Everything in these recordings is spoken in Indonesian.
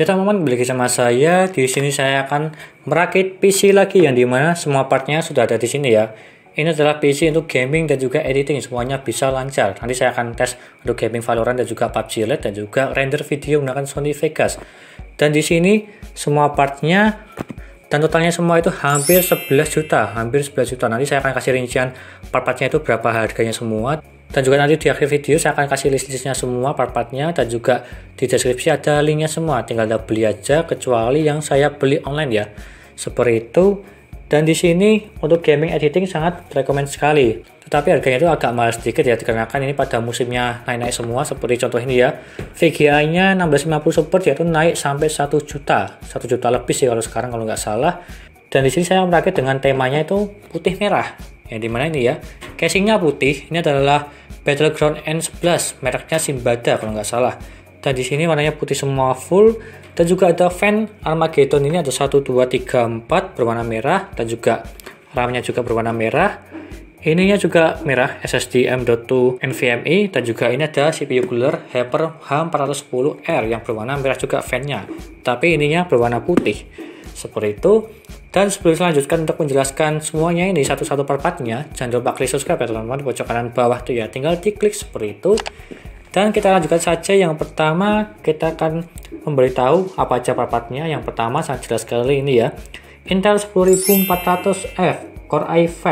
Ya teman-teman, balik sama saya. Di sini saya akan merakit PC lagi yang dimana semua partnya sudah ada di sini ya. Ini adalah PC untuk gaming dan juga editing, semuanya bisa lancar. Nanti saya akan tes untuk gaming Valorant dan juga PUBG Lite dan juga render video menggunakan Sony Vegas. Dan di sini semua partnya dan totalnya semua itu hampir 11 juta, Nanti saya akan kasih rincian part-partnya itu berapa harganya semua. Dan juga nanti di akhir video saya akan kasih list-listnya semua part-partnya, dan juga di deskripsi ada linknya semua. Tinggal beli aja, kecuali yang saya beli online ya. Seperti itu. Dan di sini untuk gaming editing sangat rekomend sekali. Tetapi harganya itu agak mahal sedikit ya, dikarenakan ini pada musimnya naik-naik semua. Seperti contoh ini ya, VGA-nya 1650 Super yaitu naik sampai 1 juta. 1 juta lebih sih kalau sekarang kalau nggak salah. Dan di sini saya merakit dengan temanya itu putih merah. Yang dimana ini ya, casingnya putih. Ini adalah Battleground N11, mereknya Simbada kalau nggak salah. Dan di sini warnanya putih semua full. Dan juga ada fan Armageddon, ini ada 1, 2, 3, 4 berwarna merah. Dan juga RAM-nya juga berwarna merah. Ininya juga merah, SSD M.2 NVMe. Dan juga ini ada CPU cooler Hyper H410R yang berwarna merah juga fan-nya. Tapi ininya berwarna putih. Seperti itu. Dan sebelum saya lanjutkan untuk menjelaskan semuanya ini satu-satu part-partnya, jangan lupa klik subscribe ya teman-teman di pojok kanan bawah tuh ya, tinggal diklik seperti itu. Dan kita lanjutkan saja. Yang pertama kita akan memberitahu apa aja part-partnya. Yang pertama sangat jelas sekali ini ya, Intel 10400F Core i5.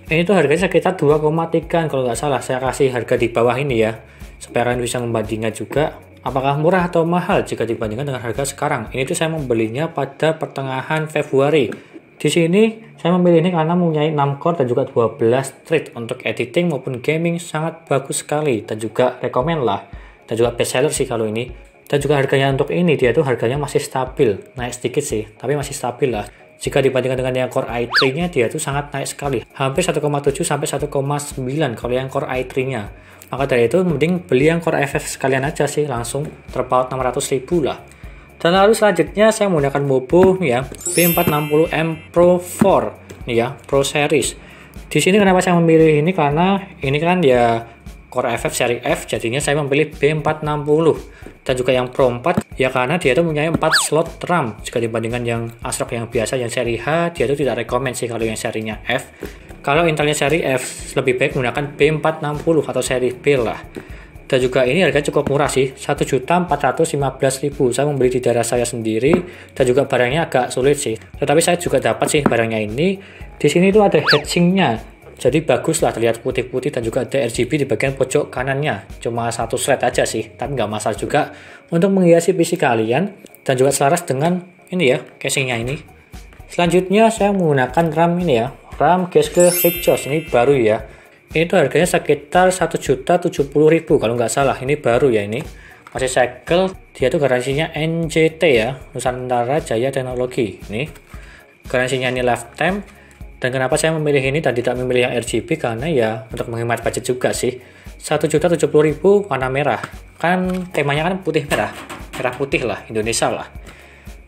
Ini tuh harganya sekitar 2,3 kalau nggak salah. Saya kasih harga di bawah ini ya, supaya kalian bisa membandingkan juga apakah murah atau mahal jika dibandingkan dengan harga sekarang. Ini tuh saya membelinya pada pertengahan Februari. Di sini saya memilih ini karena mempunyai 6 core dan juga 12 thread. Untuk editing maupun gaming sangat bagus sekali dan juga rekomen lah. Dan juga best seller sih kalau ini. Dan juga harganya untuk ini dia tuh harganya masih stabil. Naik sedikit sih, tapi masih stabil lah. Jika dibandingkan dengan yang Core i3-nya dia tuh sangat naik sekali. Hampir 1,7 sampai 1,9 kalau yang Core i3-nya. Maka dari itu mending beli yang Core i5 sekalian aja sih, langsung terpaut 600.000 lah. Dan lalu selanjutnya saya menggunakan Mobo nih ya, B460M Pro 4 nih ya, Pro Series. Di sini kenapa saya memilih ini, karena ini kan ya Core i5 seri F, jadinya saya memilih B460. Dan juga yang Pro 4 ya karena dia itu mempunyai 4 slot RAM. Jika dibandingkan yang ASRock yang biasa yang seri H, dia itu tidak rekomend sih kalau yang serinya F. Kalau Intelnya seri F lebih baik menggunakan B460 atau seri B lah. Dan juga ini harganya cukup murah sih, 1.415.000. Saya membeli di daerah saya sendiri dan juga barangnya agak sulit sih. Tetapi saya juga dapat sih barangnya ini. Di sini itu ada heatsinknya. Jadi bagus lah, terlihat putih-putih, dan juga ada RGB di bagian pojok kanannya. Cuma 1 thread aja sih, tapi nggak masalah juga untuk menghiasi PC kalian. Dan juga selaras dengan ini ya, casingnya ini. Selanjutnya saya menggunakan RAM ini ya, RAM Geske Victros, ini baru ya. Ini tuh harganya sekitar 1.070.000 kalau nggak salah. Ini baru ya, ini masih segel. Dia tuh garansinya NJT ya, Nusantara Jaya Teknologi. Ini garansinya ini lifetime. Dan kenapa saya memilih ini dan tidak memilih yang RGB, karena ya untuk menghemat budget juga sih. 1.070.000 warna merah. Kan temanya kan putih merah. Merah putih lah, Indonesia lah.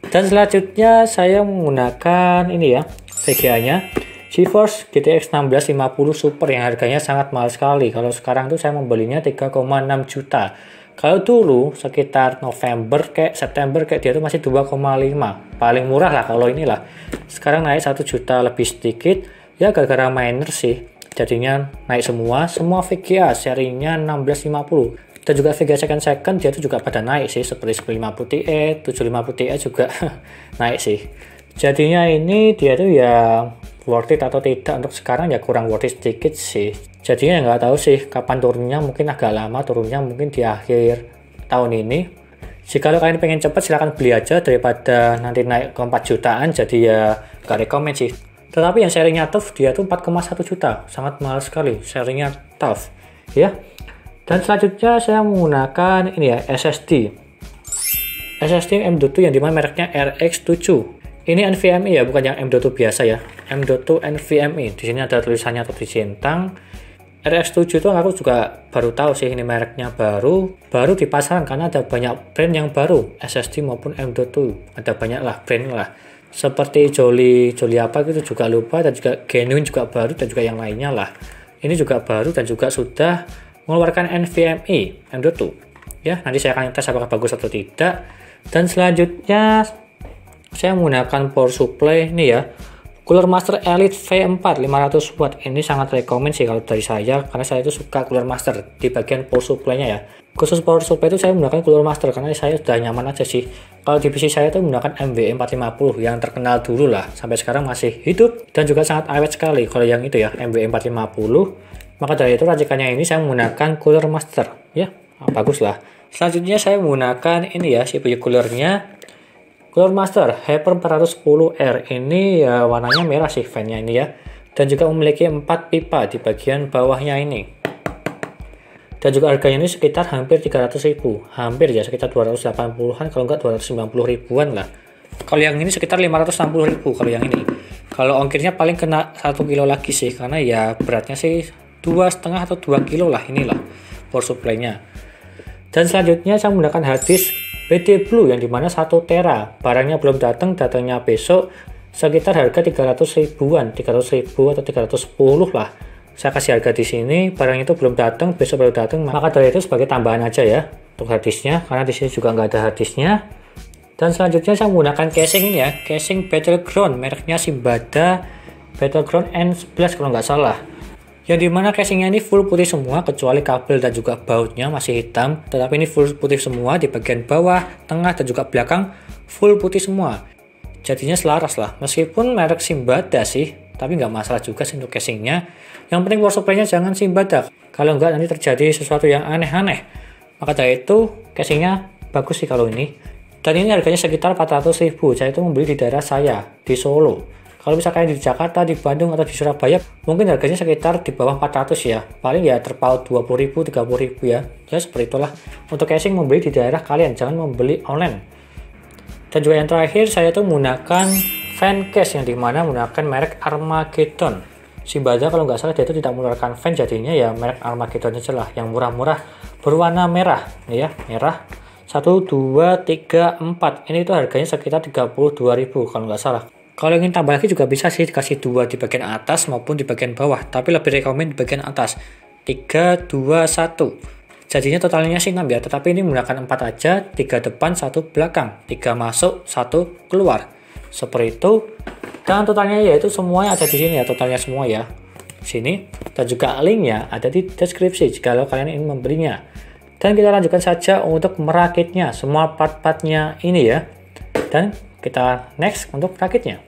Dan selanjutnya saya menggunakan ini ya, VGA-nya GeForce GTX 1650 Super yang harganya sangat mahal sekali. Kalau sekarang tuh saya membelinya 3,6 juta. Kalau dulu sekitar November kayak September kayak dia tuh masih 2,5. Paling murah lah kalau inilah. Sekarang naik 1 juta lebih sedikit. Ya gara-gara miner sih. Jadinya naik semua VGA serinya 1650. Dan juga VGA second dia tuh juga pada naik sih, seperti 1050 Ti, 750 Ti juga naik sih. Jadinya ini dia tuh ya worth it atau tidak untuk sekarang, ya kurang worth it sedikit sih. Jadinya nggak tahu sih kapan turunnya, mungkin agak lama turunnya, mungkin di akhir tahun ini. Jika kalian pengen cepat silahkan beli aja daripada nanti naik ke 4 jutaan, jadi ya nggak rekomend sih. Tetapi yang serinya TUF dia tuh 4,1 juta, sangat mahal sekali serinya TUF ya. Dan selanjutnya saya menggunakan ini ya, SSD M.2 yang dimana mereknya RX7. Ini NVMe ya, bukan yang M.2 biasa ya. M.2 NVMe. Di sini ada tulisannya atau centang. RX7 itu aku juga baru tahu sih, ini mereknya baru di pasaran karena ada banyak brand yang baru, SSD maupun M.2. Ada banyak lah brand lah. Seperti Jolly apa gitu juga lupa, dan juga Genuine juga baru, dan juga yang lainnya lah. Ini juga baru dan juga sudah mengeluarkan NVMe M.2. Ya, nanti saya akan tes apakah bagus atau tidak. Dan selanjutnya saya menggunakan power supply ini ya, Cooler Master Elite V4 500 watt. Ini sangat rekomend sih kalau dari saya, karena saya itu suka Cooler Master di bagian power supply-nya ya. Khusus power supply itu saya menggunakan Cooler Master karena saya sudah nyaman aja sih. Kalau di PC saya itu menggunakan MWE450 yang terkenal dulu lah, sampai sekarang masih hidup dan juga sangat awet sekali kalau yang itu ya, MWE450. Maka dari itu racikannya ini saya menggunakan Cooler Master ya, bagus lah. Selanjutnya saya menggunakan ini ya, CPU coolernya Cooler Master Hyper 410R. Ini ya warnanya merah sih fan-nya ini ya, dan juga memiliki 4 pipa di bagian bawahnya ini. Dan juga harganya ini sekitar hampir 300.000, hampir ya, sekitar 280-an kalau enggak 290 ribuan lah. Kalau yang ini sekitar 560.000 kalau yang ini. Kalau ongkirnya paling kena 1 kilo lagi sih, karena ya beratnya sih 2,5 atau 2 kilo lah inilah power supply-nya. Dan selanjutnya saya menggunakan hard disk BD Blue yang dimana 1 tera. Barangnya belum datang, datangnya besok. Sekitar harga 300 ribuan, 300.000 atau 310 lah. Saya kasih harga di sini, barang itu belum datang, besok baru datang. Maka dari itu sebagai tambahan aja ya untuk hard disknya, karena di sini juga nggak ada hard disknya. Dan selanjutnya saya menggunakan casing ini ya, casing Battleground, mereknya Simbada Battleground N11 kalau nggak salah. Yang dimana casingnya ini full putih semua, kecuali kabel dan juga bautnya masih hitam, tetapi ini full putih semua di bagian bawah, tengah dan juga belakang full putih semua. Jadinya selaras lah, meskipun merek Simbada sih, tapi nggak masalah juga sih untuk casingnya. Yang penting power supply-nya jangan Simbada, kalau nggak nanti terjadi sesuatu yang aneh-aneh. Maka dari itu casingnya bagus sih kalau ini. Dan ini harganya sekitar 400.000. Saya itu membeli di daerah saya di Solo. Kalau misalkan di Jakarta, di Bandung, atau di Surabaya, mungkin harganya sekitar di bawah 400 ya. Paling ya terpaut 20.000, 30.000 ya. Ya seperti itulah. Untuk casing membeli di daerah kalian, jangan membeli online. Dan juga yang terakhir, saya tuh menggunakan fan case yang dimana menggunakan merek Armageddon. Simbada kalau nggak salah dia itu tidak mengeluarkan fan, jadinya ya merek Armageddon aja lah. Yang murah-murah berwarna merah. Nih ya, merah. 1, 2, 3, 4. Ini tuh harganya sekitar 32.000 kalau nggak salah. Kalau ingin tambah lagi juga bisa sih, dikasih 2 di bagian atas maupun di bagian bawah, tapi lebih rekomend di bagian atas. 3, 2, 1. Jadinya totalnya sih 6 ya, tetapi ini menggunakan 4 aja, 3 depan, 1 belakang, 3 masuk, 1 keluar. Seperti itu. Dan totalnya yaitu semuanya ada di sini ya, totalnya semua ya. Sini, dan juga linknya ada di deskripsi jika kalian ingin membelinya. Dan kita lanjutkan saja untuk merakitnya, semua part-partnya ini ya. Dan kita next untuk rakitnya.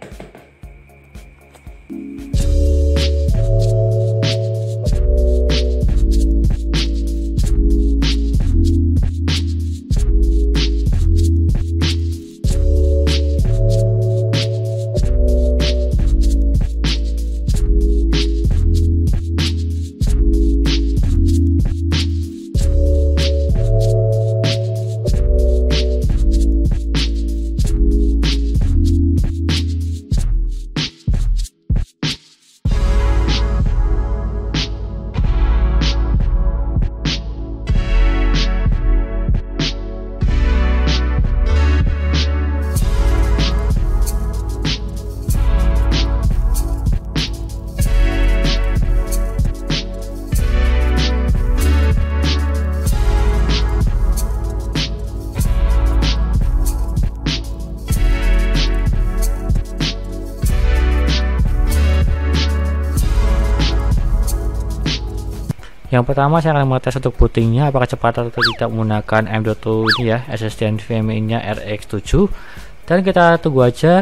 Yang pertama saya akan mengetes untuk bootingnya apakah cepat atau tidak menggunakan M.2 ini ya, SSD NVMe nya RX 7, dan kita tunggu aja.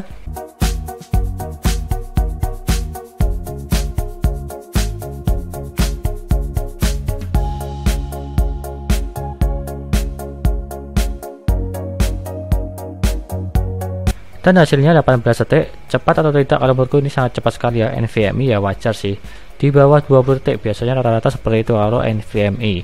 Dan hasilnya 18 detik, cepat atau tidak? Kalau menurutku ini sangat cepat sekali ya, NVMe ya wajar sih. Di bawah 20 detik, biasanya rata-rata seperti itu kalau NVMe.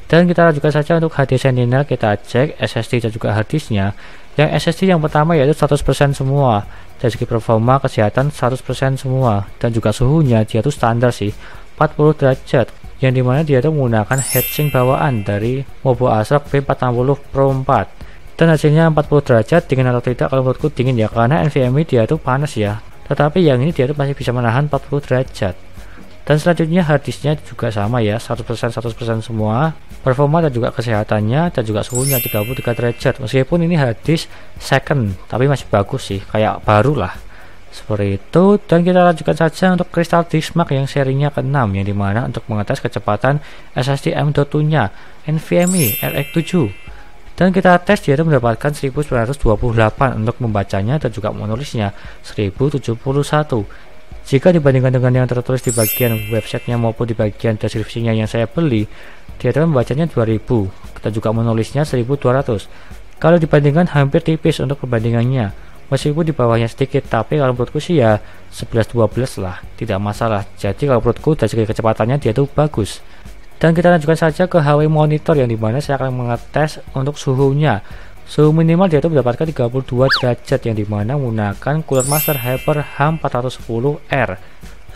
Dan kita lanjutkan saja untuk HD Sentinel, kita cek SSD dan juga harddisknya. Yang SSD yang pertama yaitu 100% semua. Dari segi performa, kesehatan 100% semua. Dan juga suhunya dia itu standar sih, 40 derajat. Yang dimana dia itu menggunakan heatsink bawaan dari Mobo Astrok B460 Pro 4. Dan hasilnya 40 derajat, dingin atau tidak? Kalau menurutku dingin ya, karena NVMe dia itu panas ya. Tetapi yang ini dia itu masih bisa menahan 40 derajat. Dan selanjutnya harddisknya juga sama ya, 100% semua. Performa dan juga kesehatannya dan juga suhunya 33 derajat. Meskipun ini harddisk second, tapi masih bagus sih, kayak baru lah. Seperti itu. Dan kita lanjutkan saja untuk Crystal Disk Mark yang serinya ke-6, yang dimana untuk mengetes kecepatan SSD M.2 nya NVMe RX 7. Dan kita tes, dia itu mendapatkan 1928 untuk membacanya dan juga menulisnya 1071. Jika dibandingkan dengan yang tertulis di bagian websitenya maupun di bagian deskripsinya yang saya beli, dia itu membacanya 2000 dan juga menulisnya 1200. Kalau dibandingkan hampir tipis untuk perbandingannya, meskipun di bawahnya sedikit, tapi kalau menurutku sih ya 11-12 lah, tidak masalah. Jadi kalau menurutku dari segi kecepatannya dia itu bagus. Dan kita lanjutkan saja ke HW monitor, yang dimana saya akan mengetes untuk suhunya. Suhu minimal dia itu mendapatkan 32 derajat, yang dimana menggunakan Cooler Master Hyper HAM 410R.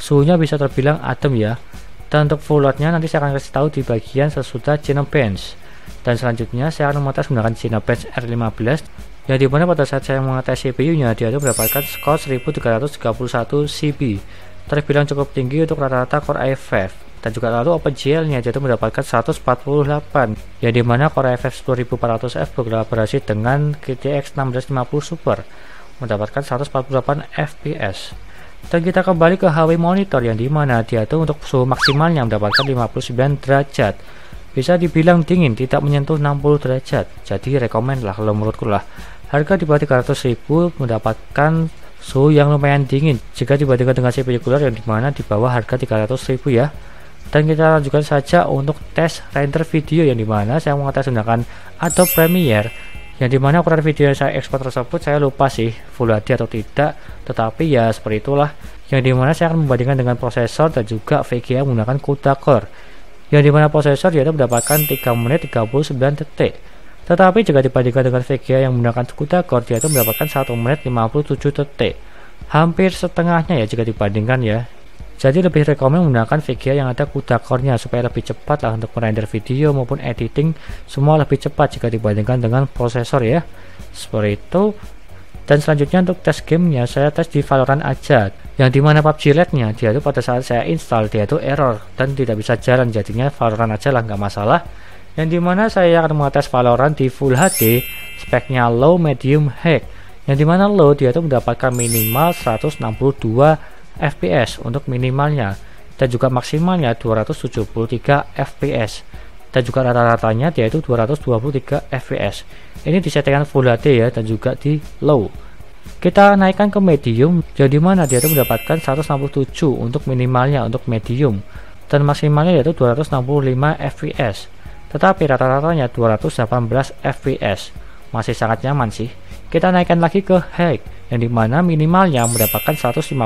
Suhunya bisa terbilang adem ya. Dan untuk full loadnya nanti saya akan kasih tahu di bagian sesudah Cinebench. Dan selanjutnya saya akan mengetes menggunakan Cinebench R15, yang dimana pada saat saya mengetes CPU nya dia itu mendapatkan skor 1331 CP, terbilang cukup tinggi untuk rata-rata Core i5. Dan juga lalu OpenGL nya dia itu mendapatkan 148, yang dimana Core i5 10400F berkolaborasi dengan GTX 1650 Super mendapatkan 148 fps. Dan kita kembali ke HW monitor, yang dimana dia itu untuk suhu maksimalnya mendapatkan 59 derajat, bisa dibilang dingin, tidak menyentuh 60 derajat. Jadi rekomend lah kalau menurutku lah. Harga di bawah 300.000 mendapatkan suhu yang lumayan dingin jika dibandingkan dengan CPU cooler yang dimana di bawah harga 300.000 ya. Dan kita lanjutkan saja untuk tes render video, yang dimana saya mengetes menggunakan Adobe Premiere, yang dimana ukuran video yang saya ekspor tersebut saya lupa sih Full HD atau tidak, tetapi ya seperti itulah, yang dimana saya akan membandingkan dengan prosesor dan juga VGA menggunakan CUDA Core, yang dimana prosesor dia mendapatkan 3 menit 39 detik, tetapi jika dibandingkan dengan VGA yang menggunakan CUDA Core dia itu mendapatkan 1 menit 57 detik, hampir setengahnya ya jika dibandingkan ya. Jadi lebih rekomen menggunakan VGA yang ada CUDA Core-nya supaya lebih cepat lah untuk merender video maupun editing, semua lebih cepat jika dibandingkan dengan prosesor ya. Seperti itu. Dan selanjutnya untuk tes gamenya saya tes di Valorant aja, yang dimana PUBG Lite-nya dia itu pada saat saya install dia itu error dan tidak bisa jalan, jadinya Valorant aja lah, nggak masalah. Yang dimana saya akan mengetes Valorant di Full HD, speknya low, medium, high, yang dimana low dia itu mendapatkan minimal 162 fps untuk minimalnya, dan juga maksimalnya 273 fps, dan juga rata-ratanya dia itu 223 fps. Ini di settingan Full HD ya, dan juga di low. Kita naikkan ke medium, jadi mana dia itu mendapatkan 167 untuk minimalnya untuk medium, dan maksimalnya yaitu 265 fps, tetapi rata-ratanya 218 fps, masih sangat nyaman sih. Kita naikkan lagi ke high, yang dimana minimalnya mendapatkan 155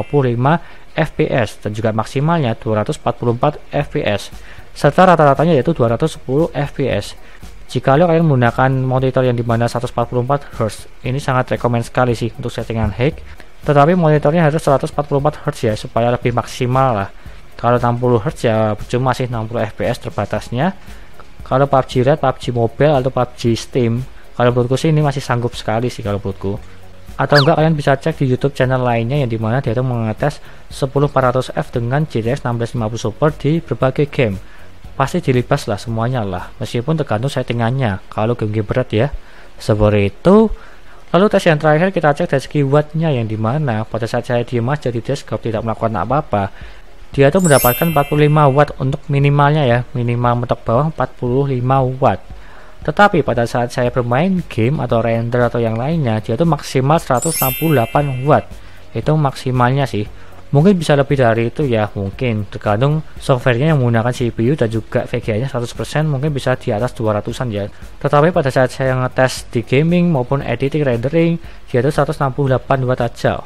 fps dan juga maksimalnya 244 fps, serta rata-ratanya yaitu 210 fps. Jika kalian menggunakan monitor yang dimana 144 Hz, ini sangat rekomend sekali sih untuk settingan high, tetapi monitornya harus 144 Hz ya supaya lebih maksimal lah. Kalau 60 Hz ya cuma masih 60 fps terbatasnya. Kalau PUBG Lite, PUBG Mobile atau PUBG Steam, kalau menurutku sih ini masih sanggup sekali sih kalau menurutku. Atau enggak kalian bisa cek di YouTube channel lainnya, yang dimana dia itu mengetes 10400F dengan GTX 1650 Super di berbagai game. Pasti dilibas lah semuanya lah, meskipun tergantung settingannya kalau game-game berat ya. Seperti itu. Lalu tes yang terakhir kita cek dari segi wattnya, yang dimana pada saat saya diem aja di desktop tidak melakukan apa-apa, dia itu mendapatkan 45 watt untuk minimalnya ya, minimal mentok bawah 45 watt. Tetapi pada saat saya bermain game atau render atau yang lainnya, dia itu maksimal 168 watt. Itu maksimalnya sih. Mungkin bisa lebih dari itu ya, mungkin tergantung softwarenya yang menggunakan CPU dan juga VGA nya 100%, mungkin bisa di atas 200an ya. Tetapi pada saat saya ngetes di gaming maupun editing rendering, dia itu 168 watt aja.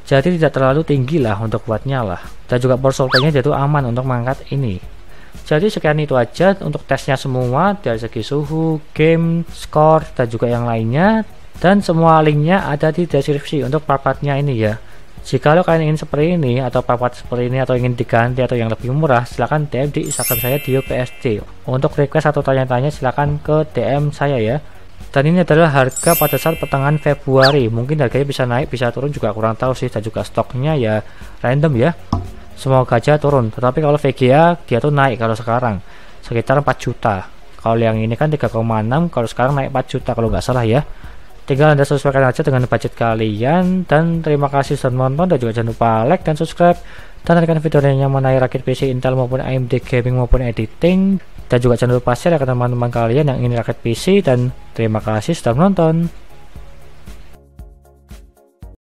Jadi tidak terlalu tinggi lah untuk wattnya lah. Dan juga power supply-nya dia itu aman untuk mengangkat ini. Jadi sekian itu aja untuk tesnya semua dari segi suhu, game, skor, dan juga yang lainnya. Dan semua linknya ada di deskripsi untuk part-partnya ini ya. Jika kalian ingin seperti ini atau part-part seperti ini atau ingin diganti atau yang lebih murah, silahkan DM di Instagram saya DioPSD. Untuk request atau tanya-tanya silahkan ke DM saya ya. Dan ini adalah harga pada saat pertengahan Februari. Mungkin harganya bisa naik bisa turun juga kurang tahu sih, dan juga stoknya ya random ya. semoga aja turun. Tetapi kalau VGA dia tuh naik kalau sekarang sekitar 4 juta. Kalau yang ini kan 3,6, kalau sekarang naik 4 juta kalau nggak salah ya. Tinggal Anda sesuaikan aja dengan budget kalian. Dan terima kasih sudah menonton, dan juga jangan lupa like dan subscribe, dan nantikan videonya mengenai rakit PC Intel maupun AMD gaming maupun editing. Dan juga jangan lupa share ke teman-teman kalian yang ingin rakit PC. Dan terima kasih sudah menonton.